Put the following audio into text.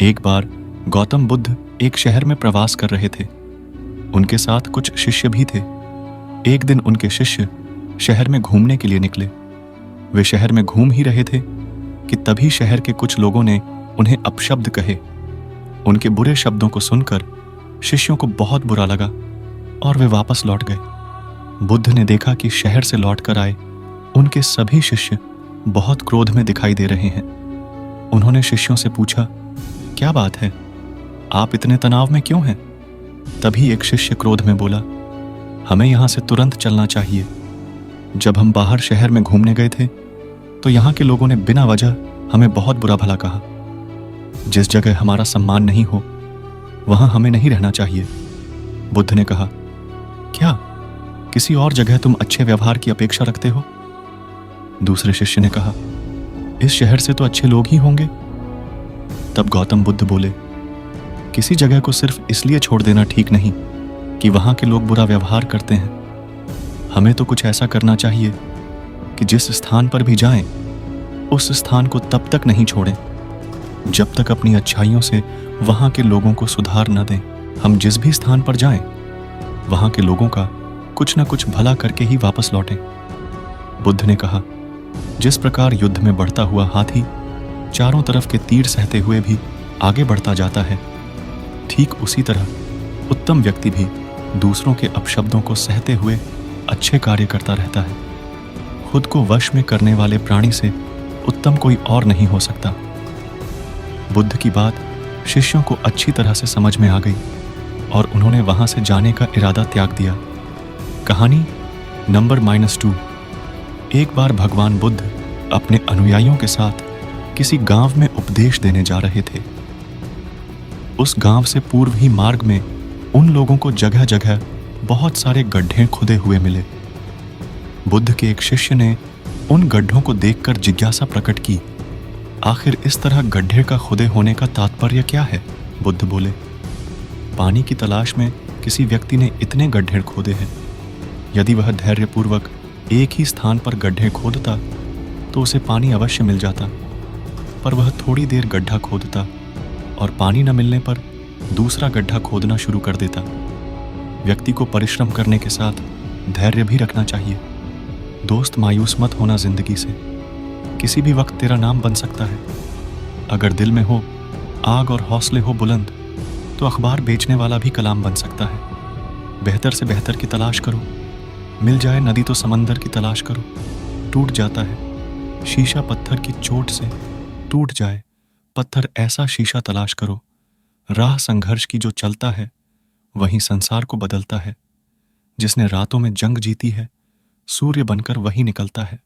एक बार गौतम बुद्ध एक शहर में प्रवास कर रहे थे। उनके साथ कुछ शिष्य भी थे। एक दिन उनके शिष्य शहर में घूमने के लिए निकले। वे शहर में घूम ही रहे थे कि तभी शहर के कुछ लोगों ने उन्हें अपशब्द कहे। उनके बुरे शब्दों को सुनकर शिष्यों को बहुत बुरा लगा और वे वापस लौट गए। बुद्ध ने देखा कि शहर से लौटकर आए उनके सभी शिष्य बहुत क्रोध में दिखाई दे रहे हैं। उन्होंने शिष्यों से पूछा, क्या बात है, आप इतने तनाव में क्यों हैं? तभी एक शिष्य क्रोध में बोला, हमें यहां से तुरंत चलना चाहिए। जब हम बाहर शहर में घूमने गए थे तो यहां के लोगों ने बिना वजह हमें बहुत बुरा भला कहा। जिस जगह हमारा सम्मान नहीं हो वहां हमें नहीं रहना चाहिए। बुद्ध ने कहा, क्या किसी और जगह तुम अच्छे व्यवहार की अपेक्षा रखते हो? दूसरे शिष्य ने कहा, इस शहर से तो अच्छे लोग ही होंगे। तब गौतम बुद्ध बोले, किसी जगह को सिर्फ इसलिए छोड़ देना ठीक नहीं कि वहां के लोग बुरा व्यवहार करते हैं। हमें तो कुछ ऐसा करना चाहिए कि जिस स्थान पर भी जाएं, उस स्थान को तब तक नहीं छोड़ें जब तक अपनी अच्छाइयों से वहां के लोगों को सुधार न दें। हम जिस भी स्थान पर जाएं, वहां के लोगों का कुछ न कुछ भला करके ही वापस लौटें। बुद्ध ने कहा, जिस प्रकार युद्ध में बढ़ता हुआ हाथी चारों तरफ के तीर सहते हुए भी आगे बढ़ता जाता है, ठीक उसी तरह उत्तम व्यक्ति भी दूसरों के अपशब्दों को सहते हुए अच्छे कार्य करता रहता है। खुद को वश में करने वाले प्राणी से उत्तम कोई और नहीं हो सकता। बुद्ध की बात शिष्यों को अच्छी तरह से समझ में आ गई और उन्होंने वहां से जाने का इरादा त्याग दिया। कहानी नंबर -2। एक बार भगवान बुद्ध अपने अनुयायियों के साथ किसी गांव में उपदेश देने जा रहे थे। उस गांव से पूर्व ही मार्ग में उन लोगों को जगह जगह बहुत सारे गड्ढे खुदे हुए मिले। बुद्ध के एक शिष्य ने उन गड्ढों को देखकर जिज्ञासा प्रकट की, आखिर इस तरह गड्ढे का खुदे होने का तात्पर्य क्या है? बुद्ध बोले, पानी की तलाश में किसी व्यक्ति ने इतने गड्ढे खोदे हैं। यदि वह धैर्यपूर्वक एक ही स्थान पर गड्ढे खोदता तो उसे पानी अवश्य मिल जाता, पर वह थोड़ी देर गड्ढा खोदता और पानी न मिलने पर दूसरा गड्ढा खोदना शुरू कर देता। व्यक्ति को परिश्रम करने के साथ धैर्य भी रखना चाहिए। दोस्त, मायूस मत होना जिंदगी से। किसी भी वक्त तेरा नाम बन सकता है। अगर दिल में हो आग और हौसले हो बुलंद तो अखबार बेचने वाला भी कलाम बन सकता है। बेहतर से बेहतर की तलाश करो। मिल जाए नदी तो समंदर की तलाश करो। टूट जाता है शीशा पत्थर की चोट से, टूट जाए पत्थर ऐसा शीशा तलाश करो। राह संघर्ष की जो चलता है वही संसार को बदलता है। जिसने रातों में जंग जीती है सूर्य बनकर वही निकलता है।